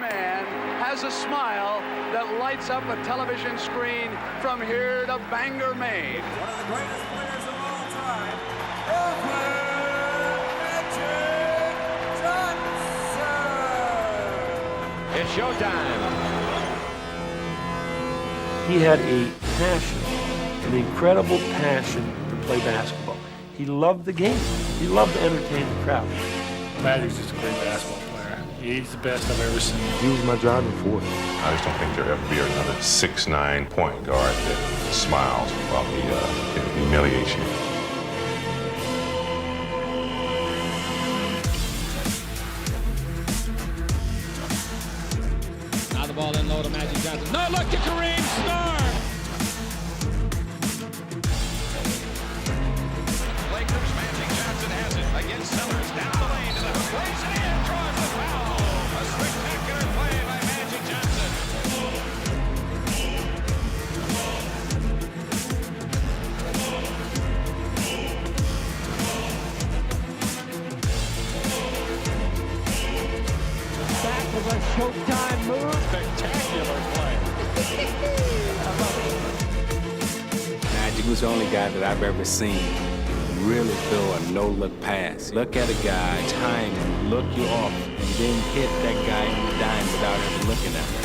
man has a smile that lights up a television screen from here to Bangor, Maine. One of the greatest players of all time, Magic Johnson. It's showtime. He had a passion, an incredible passion to play basketball. He loved the game. He loved to entertain the crowd. Magic's just a great basketball player. He's the best I've ever seen. He was my driving force. I just don't think there'll ever be another 6'9" point guard that smiles while he humiliates you. Now the ball in low to Magic Johnson. No, look to Kareem Star. Lakers, Magic Johnson has it against Sellers. Down the lane to the hook. Lays it in. Draws the foul. A spectacular play by Magic Johnson. That was a Showtime move. Spectacular play. Magic was the only guy that I've ever seen really throw a no-look pass. Look at a guy, time him, look you off, and then hit that guy in the dime without ever looking at him.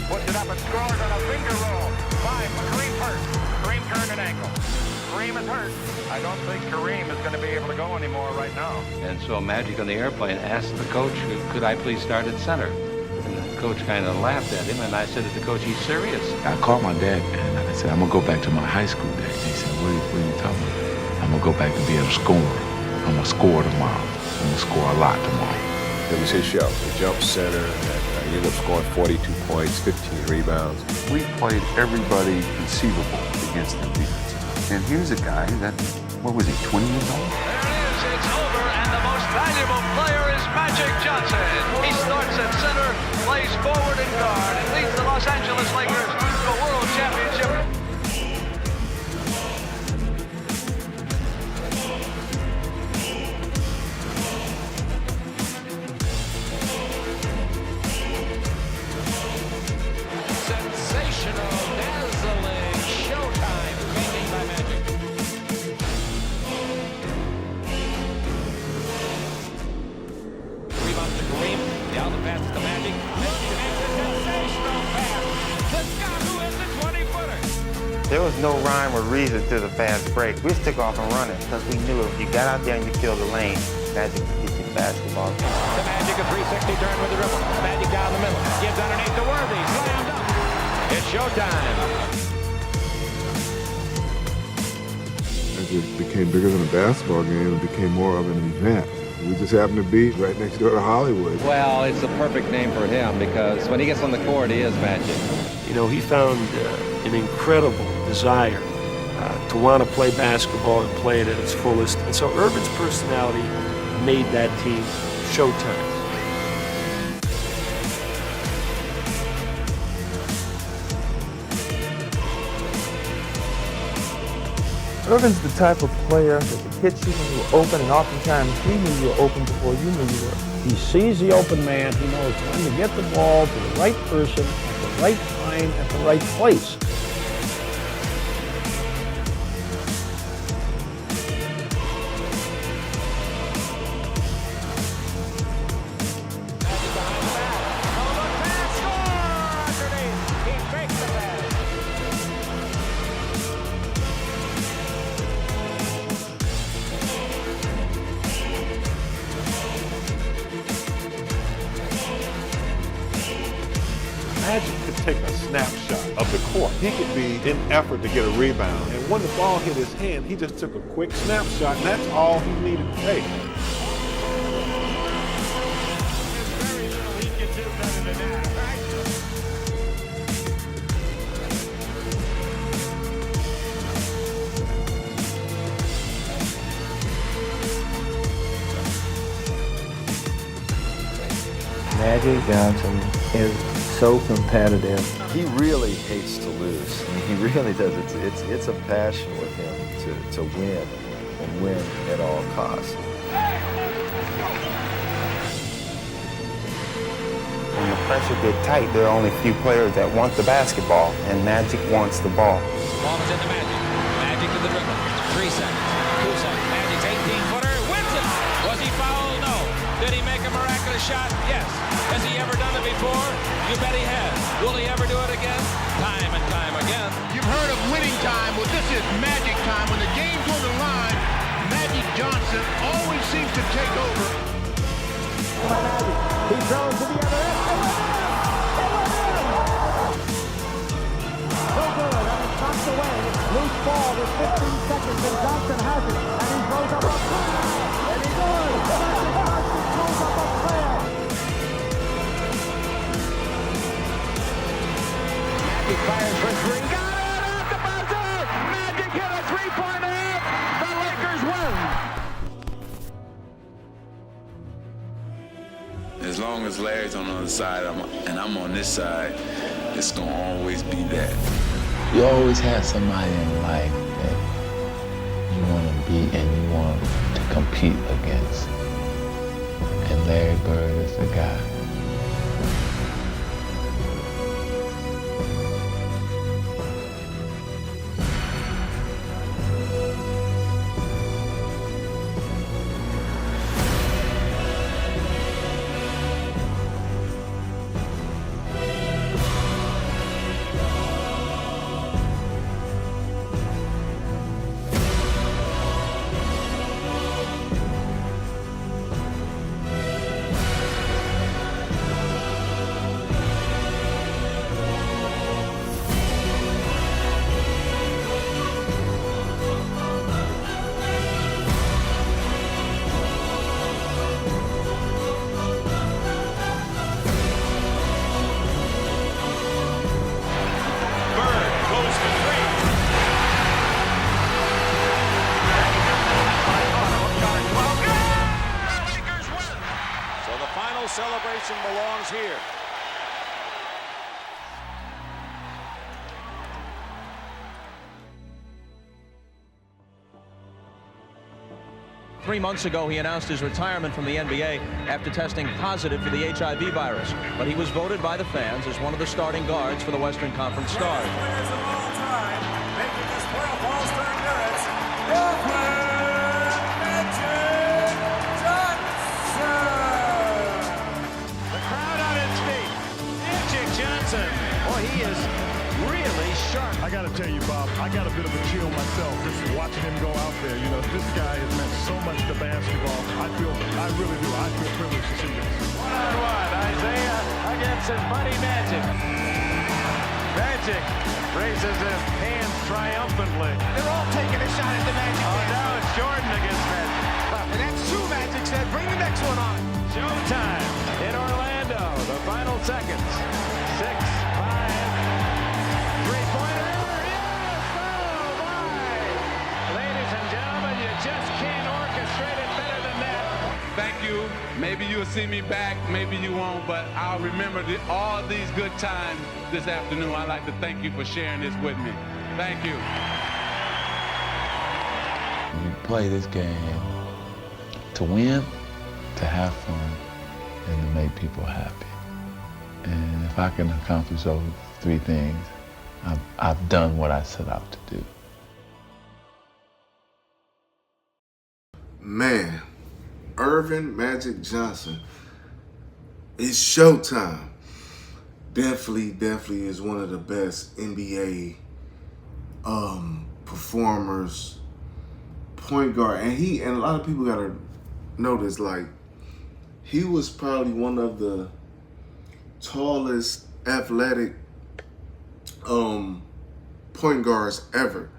Puts it up and scores on a finger roll. 5 for Kareem hurt. Kareem turned an ankle. Kareem is hurt. I don't think Kareem is going to be able to go anymore right now. And so Magic on the airplane asked the coach, could I please start at center? And the coach kind of laughed at him, and I said to the coach, he's serious. I called my dad and I said, I'm going to go back to my high school days. He said, what are you talking about? I'm going to go back to being a scorer. I'm going to score tomorrow. I'm going to score a lot tomorrow. It was his show. The jump center, and he ended up scoring 42 points, 15 rebounds. We played everybody conceivable against them defense. And here's a guy that, what was he, 20 years old? There it is. It's over, and the most valuable player is Magic Johnson. He starts at center, plays forward and guard, and leads the Los Angeles Lakers to a world championship. Sensational, dazzling, Showtime, made by Magic. Rebound to Kareem. Down the pass to Magic. Sensational pass. Lukaku is the 20-footer. There was no rhyme or reason to the fast break. We just took off and running because we knew if you got out there and you filled the lane, Magic could get you the basketball. The Magic, a 360 turn with the dribble. Magic down the middle. Gives underneath to Worthy. Slammed up. It's showtime. It became bigger than a basketball game. It became more of an event. We just happened to be right next door to Hollywood. Well, it's the perfect name for him because when he gets on the court, he is Magic. You know, he found an incredible desire to want to play basketball and play it at its fullest. And so Irvin's personality made that team Showtime. Irvin's the type of player that could hit you when you're open, and oftentimes he knew you were open before you knew you were. He sees the open man. He knows when to get the ball to the right person at the right time at the right place. Magic could take a snapshot of the court. He could be in effort to get a rebound. And when the ball hit his hand, he just took a quick snapshot, and that's all he needed to take. Magic Johnson is so competitive. He really hates to lose. I mean, he really does. It's a passion with him to win and win at all costs. When the pressure gets tight, there are only a few players that want the basketball, and Magic wants the ball. Ball is in the Magic. Magic to the dribble. 3 seconds. 2 seconds. Magic's 18-footer. Wins it. Was he fouled? No. Did he make a miraculous shot? Yes. Has he ever done it before? You bet he has. Will he ever do it again? Time and time again. You've heard of winning time. Well, this is Magic time. When the game's on the line, Magic Johnson always seems to take over. He throws to the other end. So good, and it's knocked away. Loose ball with 15 seconds, and Johnson has it. And he throws up a prayer. And he goes. Magic Johnson throws up a prayer. Magic fires for three. Got it at the buzzer. Magic hit a three-pointer. The Lakers win. As long as Larry's on the other side and I'm on this side, it's going to always be that. You always have somebody in life that you want to be and you want to compete against. And Larry Bird is the guy. Celebration belongs here. Three months ago, he announced his retirement from the NBA after testing positive for the HIV virus. But he was voted by the fans as one of the starting guards for the Western Conference Stars. Players of all time, making this playoff all-star appearance, Brooklyn Magic Johnson. The crowd on its feet. Magic Johnson. Boy, he is really sharp. I got to tell you, Bob, I got a bit of a chill myself just watching him go out there. You know, this guy has meant so much to basketball. I really do. I feel privileged to see this. One-on-one, Isaiah against his buddy Magic. Magic raises his hand triumphantly. They're all taking a shot at the Magic. Oh, now it's Jordan against Magic. And that's true, Magic said. Bring the next one on. Showtime in Orlando. The final seconds. 6, 5, 3-pointer. Yes! Oh, my! Ladies and gentlemen, you just can't orchestrate it better than that. Thank you. Maybe you'll see me back, maybe you won't, but I'll remember all these good times this afternoon. I'd like to thank you for sharing this with me. Thank you. You play this game to win, to have fun, and to make people happy. And if I can accomplish those 3 things, I've done what I set out to do. Man, Earvin Magic Johnson, it's Showtime. Definitely is one of the best NBA performers, point guard. And a lot of people gotta notice, like, he was probably one of the tallest athletic point guards ever.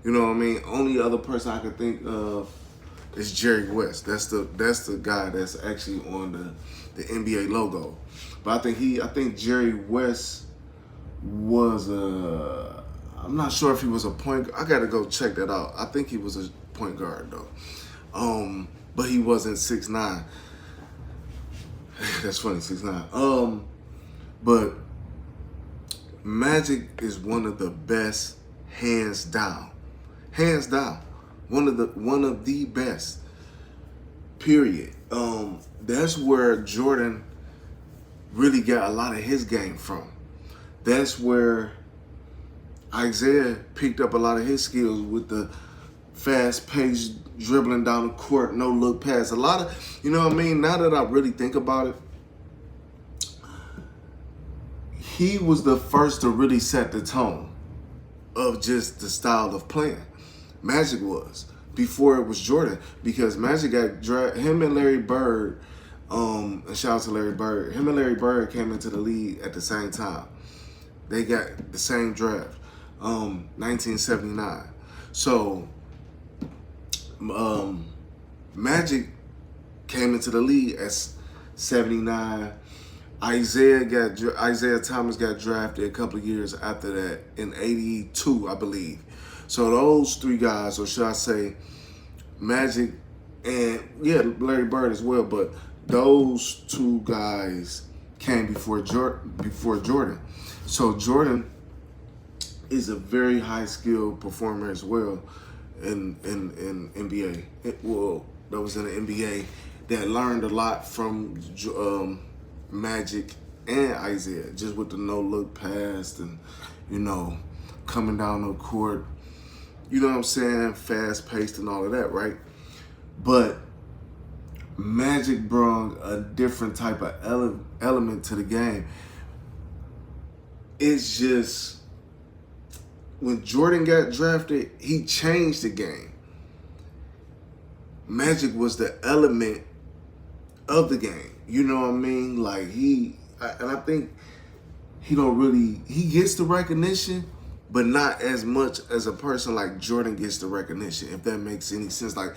You know what I mean? Only other person I could think of is Jerry West. That's the guy that's actually on the NBA logo. But I think Jerry West was I'm not sure if he was a point guard. I gotta go check that out. I think he was a point guard though. But he wasn't 6'9". That's funny, 6'9". But Magic is one of the best, hands down. Hands down. One of the best. Period. That's where Jordan really got a lot of his game from. That's where Isaiah picked up a lot of his skills with the fast-paced dribbling down the court, no-look pass. A lot of, you know what I mean? Now that I really think about it, he was the first to really set the tone of just the style of playing. Magic was before it was Jordan, because Magic got drafted. Him and Larry Bird, and shout out to Larry Bird. Him and Larry Bird came into the league at the same time. They got the same draft, 1979. So Magic came into the league as 79. Isaiah Thomas got drafted a couple of years after that in 82, I believe. So those three guys, or should I say Magic and, yeah, Larry Bird as well, but those two guys came before Jordan. So Jordan is a very high-skilled performer as well in NBA. That was in the NBA that learned a lot from Magic and Isaiah, just with the no-look pass and, you know, coming down the court, you know what I'm saying, fast-paced and all of that, right? But Magic brought a different type of element to the game. It's just, when Jordan got drafted, he changed the game. Magic was the element of the game. You know what I mean? Like, I think he gets the recognition, but not as much as a person like Jordan gets the recognition, if that makes any sense. Like,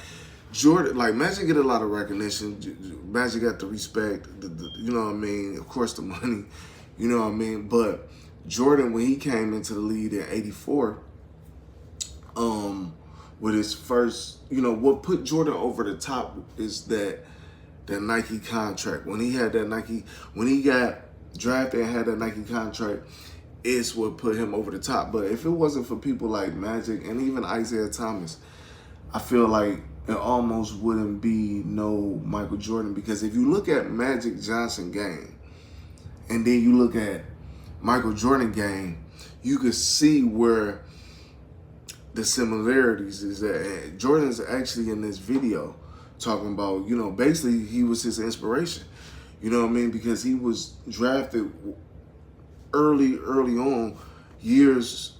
Jordan, like, Magic get a lot of recognition. Magic got the respect, you know what I mean? Of course, the money, you know what I mean? But Jordan, when he came into the league in 84, with his first, you know, what put Jordan over the top is that Nike contract. When he got drafted and had that Nike contract, it's what put him over the top. But if it wasn't for people like Magic and even Isaiah Thomas, I feel like it almost wouldn't be no Michael Jordan. Because if you look at Magic Johnson game and then you look at Michael Jordan game, you could see where the similarities is at. And Jordan's actually in this video talking about, you know, basically he was his inspiration. You know what I mean? Because he was drafted early on, years,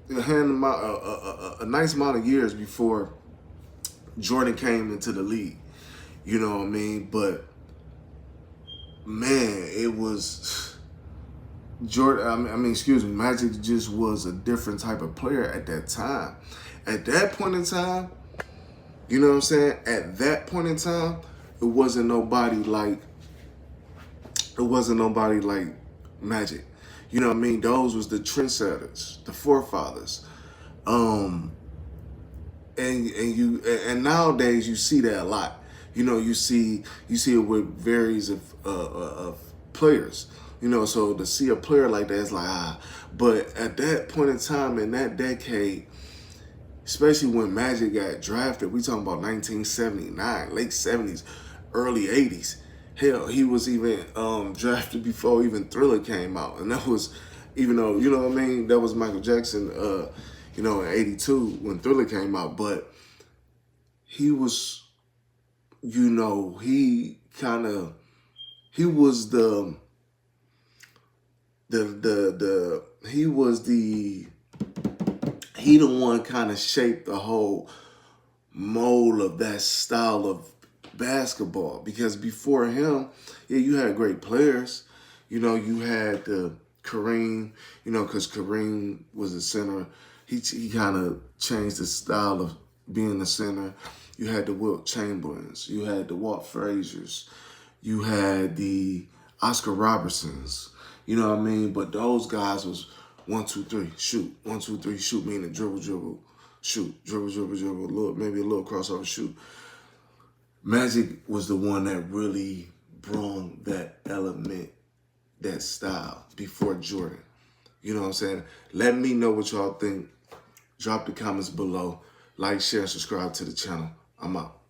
a nice amount of years before Jordan came into the league. You know what I mean? But man, it was Magic just was a different type of player at that time. At that point in time, you know what I'm saying? At that point in time, it wasn't nobody like Magic. You know what I mean? Those was the trendsetters, the forefathers. And nowadays you see that a lot. You know, you see it with varies of players. You know, so to see a player like that is like, But at that point in time, in that decade, especially when Magic got drafted, we talking about 1979, late 70s, early 80s. Hell, he was even drafted before even Thriller came out. And that was, even though, you know what I mean, that was Michael Jackson, you know, in 82 when Thriller came out. But he was, you know, he was the one kind of shaped the whole mold of that style of basketball. Because before him, yeah, you had great players. You know, you had Kareem, you know, because Kareem was the center. He kind of changed the style of being the center. You had the Wilt Chamberlains. You had the Walt Frazier's. You had the Oscar Robertsons. You know what I mean? But those guys was 1, 2, 3, shoot. 1, 2, 3, shoot, meaning dribble, shoot. Dribble, maybe a little crossover, shoot. Magic was the one that really brought that element, that style, before Jordan. You know what I'm saying? Let me know what y'all think. Drop the comments below. Like, share, and subscribe to the channel. I'm out.